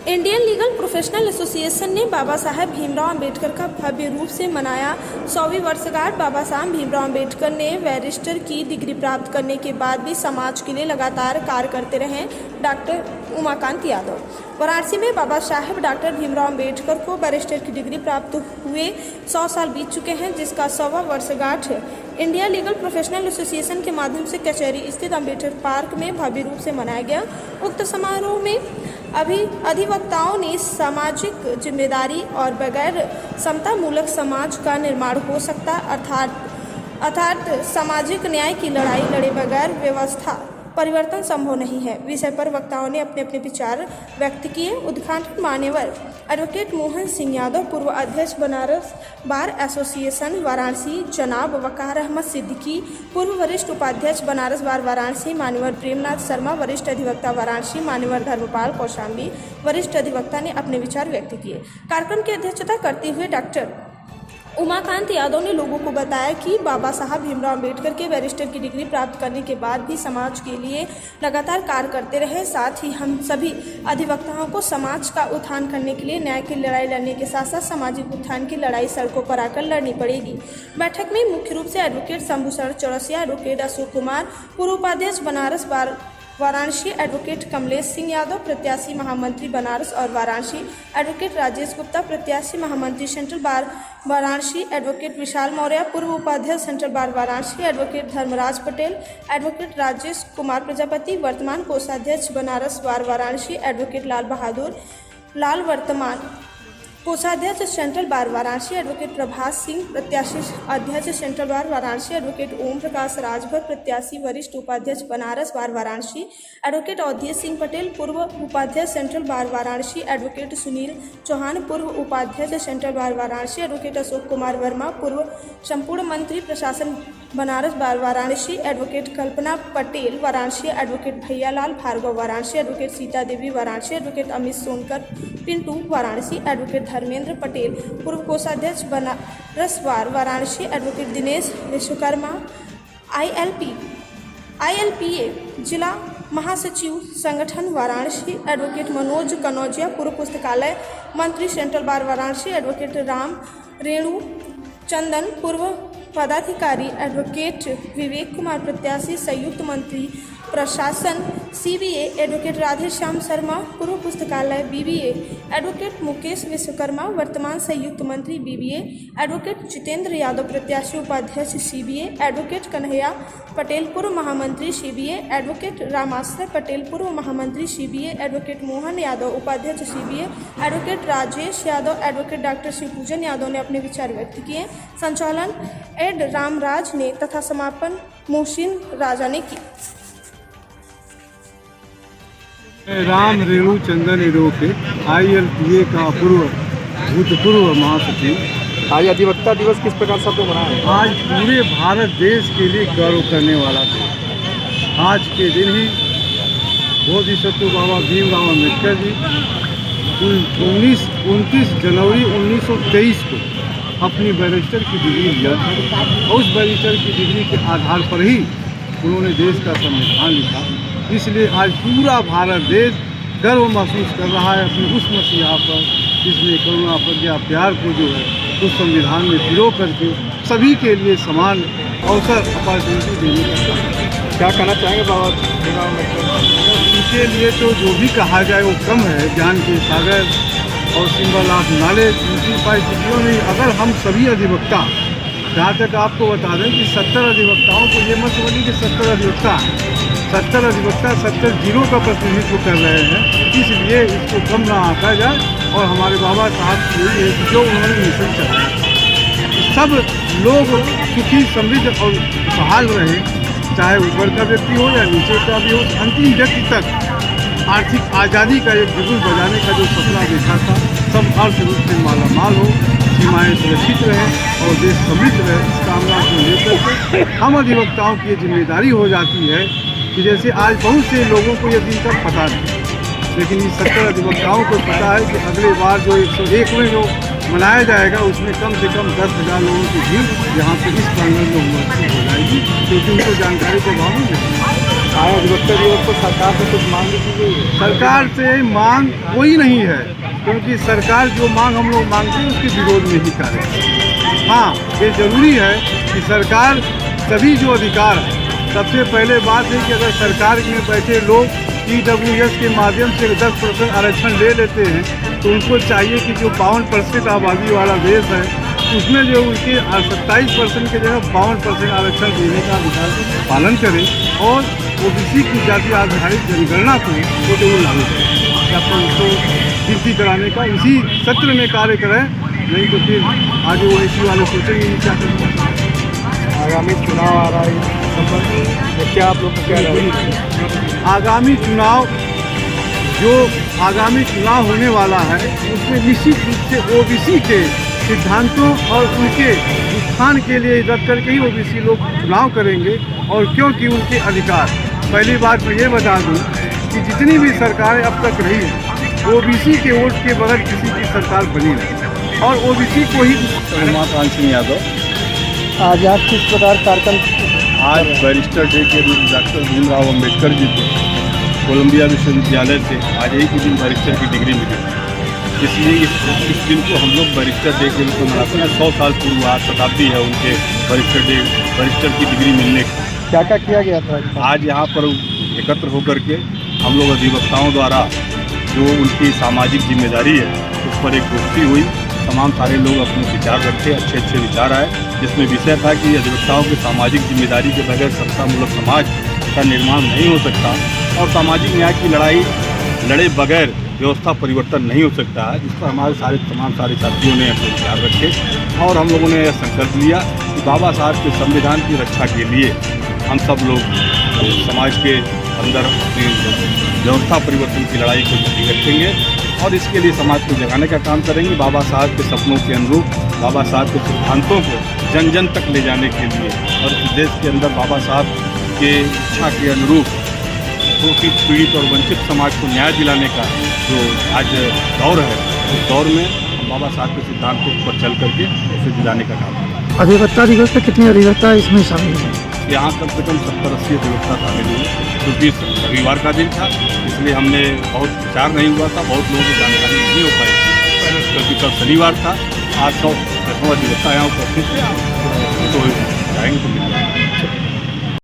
Indian legal professional association ने बाबा साहेब भीमराव अंबेडकर का भव्य रूप से मनाया 100वीं वर्षगांठ। बाबा साहेब भीमराव अंबेडकर ने बैरिस्टर की डिग्री प्राप्त करने के बाद भी समाज के लिए लगातार कार्य करते रहे। डॉक्टर उमाकांत यादव। वाराणसी में बाबा साहेब डॉक्टर भीमराव अंबेडकर को बैरिस्टर की डिग्री प्राप्त हुए 100 साल बीत चुके हैं, जिसका 100वां वर्षगांठ इंडिया लीगल प्रोफेशनल एसोसिएशन के माध्यम से कचहरी स्थित अंबेडकर पार्क में भव्य रूप से मनाया गया। उक्त समारोह में अधिवक्ताओं ने सामाजिक जिम्मेदारी और बगैर समतामूलक समाज का निर्माण हो सकता अर्थात सामाजिक न्याय की लड़ाई लड़े बगैर व्यवस्था परिवर्तन संभव नहीं है विषय पर वक्ताओं ने अपने अपने विचार व्यक्त किए। उद्घाटन मान्यवर एडवोकेट मोहन सिंह यादव, पूर्व अध्यक्ष बनारस बार एसोसिएशन वाराणसी जनाब वकार अहमद सिद्दीकी, पूर्व वरिष्ठ उपाध्यक्ष बनारस बार वाराणसी मान्यवर प्रेमनाथ शर्मा, वरिष्ठ अधिवक्ता वाराणसी मान्यवर धर्मपाल कौशाम्बी, वरिष्ठ अधिवक्ता ने अपने विचार व्यक्त किए। कार्यक्रम की अध्यक्षता करते हुए डॉक्टर उमाकांत यादव ने लोगों को बताया कि बाबा साहब भीमराव अंबेडकर के बैरिस्टर की डिग्री प्राप्त करने के बाद भी समाज के लिए लगातार कार्य करते रहे। साथ ही हम सभी अधिवक्ताओं को समाज का उत्थान करने के लिए न्याय की लड़ाई लड़ने के साथ साथ सामाजिक उत्थान की लड़ाई सड़कों पर आकर लड़नी पड़ेगी। बैठक में मुख्य रूप से एडवोकेट शंभूशरण चौरसिया, एडवोकेट अशोक कुमार, पूर्व उपाध्यक्ष बनारस बार वाराणसी एडवोकेट कमलेश सिंह यादव, प्रत्याशी महामंत्री बनारस और वाराणसी, एडवोकेट राजेश गुप्ता, प्रत्याशी महामंत्री central bar Varanasi, advocate Vishal Maurya, पूर्व उपाध्यक्ष central bar Varanasi, advocate Dharmraj Patel, advocate Rajesh Kumar Prajapati, वर्तमान कोषाध्यक्ष बनारस बार वाराणसी, एडवोकेट लाल बहादुर लाल, वर्तमान कोषाध्यक्ष central bar Varanasi, advocate Prabhas Singh, प्रत्याशी अध्यक्ष central bar Varanasi, advocate Om Prakash Rajbhar, प्रत्याशी वरिष्ठ उपाध्यक्ष बनारस बार वाराणसी, एडवोकेट अवधेश सिंह पटेल, पूर्व उपाध्यक्ष central bar Varanasi, advocate Sunil Chauhan, पूर्व उपाध्यक्ष central bar Varanasi, advocate Ashok Kumar Verma, पूर्व संपूर्ण मंत्री प्रशासन बनारस बार वाराणसी, एडवोकेट कल्पना Patel Varanasi, advocate Bhaiyalal Bhargava Varanasi, advocate Sita Devi Varanasi, advocate Amit Sonkar Pintu Varanasi, advocate Dharmendra Patel, पूर्व कोषाध्यक्ष Banaras bar Varanasi, advocate Dinesh Vishwakarma, ILPA जिला महासचिव संगठन वाराणसी, एडवोकेट मनोज कनौजिया, पूर्व पुस्तकालय मंत्री central bar Varanasi, advocate Ram Renu Chandan, पूर्व पदाधिकारी, एडवोकेट विवेक कुमार, प्रत्याशी संयुक्त मंत्री प्रशासन CBA, एडवोकेट राधेश्याम शर्मा, पूर्व पुस्तकालय BBA, एडवोकेट मुकेश विश्वकर्मा, वर्तमान संयुक्त मंत्री BBA, एडवोकेट जितेंद्र यादव, प्रत्याशी उपाध्यक्ष CBA, एडवोकेट कन्हैया पटेल, पूर्व महामंत्री CBA, एडवोकेट रामाश्रय पटेल, पूर्व महामंत्री CBA, एडवोकेट मोहन यादव, उपाध्यक्ष CBA, advocate Rajesh Yadav, advocate doctor Shivpujan Yadav ने अपने विचार व्यक्त किए। संचालन एड रामराज ने तथा समापन मोहसिन राजा ने की। राम रेणु चंदन एडवोकेट, ILPA का भूतपूर्व महासचिव। आज अधिवक्ता दिवस किस प्रकार से मनाया? आज पूरे भारत देश के लिए गर्व करने वाला दिन। आज के दिन ही बोधिसत्व बाबा भीमराव अंबेडकर जी 29 जनवरी 1923 को अपनी बैरिस्टर की डिग्री लिया था और उस बैरिस्टर की डिग्री के आधार पर ही उन्होंने देश का संविधान लिखा। इसलिए आज पूरा भारत देश गर्व महसूस कर रहा है अपनी उस मसीहा पर, जिसने करुणा प्रज्ञा प्यार को जो है उस संविधान में पिरो करके सभी के लिए समान अवसर अपॉर्चुनिटी देने का। क्या कहना चाहेंगे बाबा भीमराव अम्बेडकर? उनके लिए तो जो भी कहा जाए वो कम है। ज्ञान के सागर और सिंबल ऑफ नॉलेज उनकी परिस्थितियों में अगर हम सभी अधिवक्ता, जहाँ तक आपको बता दें कि 70 अधिवक्ताओं को ये मत समझिए कि 70 अधिवक्ता 70 जिलों का प्रतिनिधित्व कर रहे हैं, इसलिए इसको कम ना आंका जाए। और हमारे बाबा साहब की यही है कि जो उन्होंने मिशन चलाया सब लोग सुखी समृद्ध और खुशहाल रहे, चाहे ऊपर का व्यक्ति हो या नीचे का भी हो। अंतिम व्यक्ति तक आर्थिक आज़ादी का एक बिगुल बजाने का जो सपना देखा था, सब अर्थ रूप से मालामाल हो, सीमाएँ सुरक्षित रहें और देश समृद्ध रहे, इस कामना को लेकर हम अधिवक्ताओं की जिम्मेदारी हो जाती है कि जैसे आज बहुत से लोगों को ये दिन तक पता नहीं, लेकिन इस 70 अधिवक्ताओं को पता है कि अगले बार जो 101वें जो मनाया जाएगा उसमें कम से कम 10,000 लोगों की भीड़ यहाँ पे इस प्रांगण में उपस्थित हो जाएगी, क्योंकि उनको जानकारी के अभाव में नहीं। आए अधिवक्ता दिवस को सरकार से कुछ मांग की गई है? सरकार से मांग कोई नहीं है, क्योंकि सरकार जो मांग हम लोग मांगते हैं उसके विरोध में ही कार्य। हाँ, ये जरूरी है कि सरकार सभी जो अधिकार है, सबसे पहले बात है कि अगर सरकार में बैठे लोग EWS के माध्यम से 10% आरक्षण ले लेते हैं तो उनको चाहिए कि जो 52% आबादी वाला देश है उसमें जो उनके 27% के जगह 52% आरक्षण देने का अधिकार पालन करें और OBC की जाति आधारित जनगणना को वो जरूर लागू करें। या तो उसको गिनती कराने का इसी सत्र में कार्य करें, नहीं तो फिर आगे OBC वाले सोचेंगे नहीं क्या करें। आगामी चुनाव आ रहा है, तो क्या आप लोग को क्या रहेगा? आगामी चुनाव होने वाला है उसमें निश्चित रूप से OBC के सिद्धांतों और उनके उत्थान के लिए रख करके ही OBC लोग चुनाव करेंगे। और क्योंकि उनके अधिकार, पहली बात मैं ये बता दूं कि जितनी भी सरकारें अब तक रही हैं OBC के वोट के बगैर किसी की सरकार बनी नहीं और OBC को ही। उमाकांत सिंह यादव। आज आप किस प्रकार कार्यक्रम? आज बैरिस्टर डे के दिन डॉक्टर भीमराव अम्बेडकर जी को कोलंबिया विश्वविद्यालय से आज एक ही दिन बैरिस्टर की डिग्री मिली, इसलिए इस दिन को हम लोग बैरिस्टर डे के रूप में मनाते हैं। 100 साल पूर्व आज शताब्दी है उनके बैरिस्टर की डिग्री मिलने की। क्या क्या किया गया था? आज यहाँ पर एकत्र होकर के हम लोग अधिवक्ताओं द्वारा जो उनकी सामाजिक जिम्मेदारी है उस पर एक गोष्ठी हुई। तमाम सारे लोग अपने विचार रखे, अच्छे अच्छे विचार आए, जिसमें विषय था कि अधिवक्ताओं की सामाजिक जिम्मेदारी के बगैर सत्तामूलक समाज का निर्माण नहीं हो सकता और सामाजिक न्याय की लड़ाई लड़े बगैर व्यवस्था परिवर्तन नहीं हो सकता है, जिस पर हमारे तमाम सारे साथियों ने अपने विचार रखे और हम लोगों ने यह संकल्प लिया कि बाबा साहब के संविधान की रक्षा के लिए हम सब लोग समाज के अंदर अपनी व्यवस्था परिवर्तन की लड़ाई को जारी रखेंगे और इसके लिए समाज को जगाने का काम करेंगे। बाबा साहब के सपनों के अनुरूप बाबा साहब के सिद्धांतों को जन जन तक ले जाने के लिए और इस देश के अंदर बाबा साहब के इच्छा के अनुरूप शोषित, पीड़ित और वंचित समाज को न्याय दिलाने का जो आज दौर है, उस दौर में हम बाबा साहब के सिद्धांतों पर चल करके उसे दिलाने का काम करेंगे। अधिवक्ता दिवस पर कितने अधिवक्ता इसमें शामिल हैं? यहाँ कम से कम 70-80 अधिवक्ता शामिल हुए, क्योंकि रविवार का दिन था इसलिए हमने बहुत विचार नहीं हुआ था, बहुत लोगों को जानकारी नहीं हो पाई थी, क्योंकि कल शनिवार था। आज 100 अधिवक्ता यहाँ उपस्थित थे, तो जाएंगे तो मिल जाएंगे।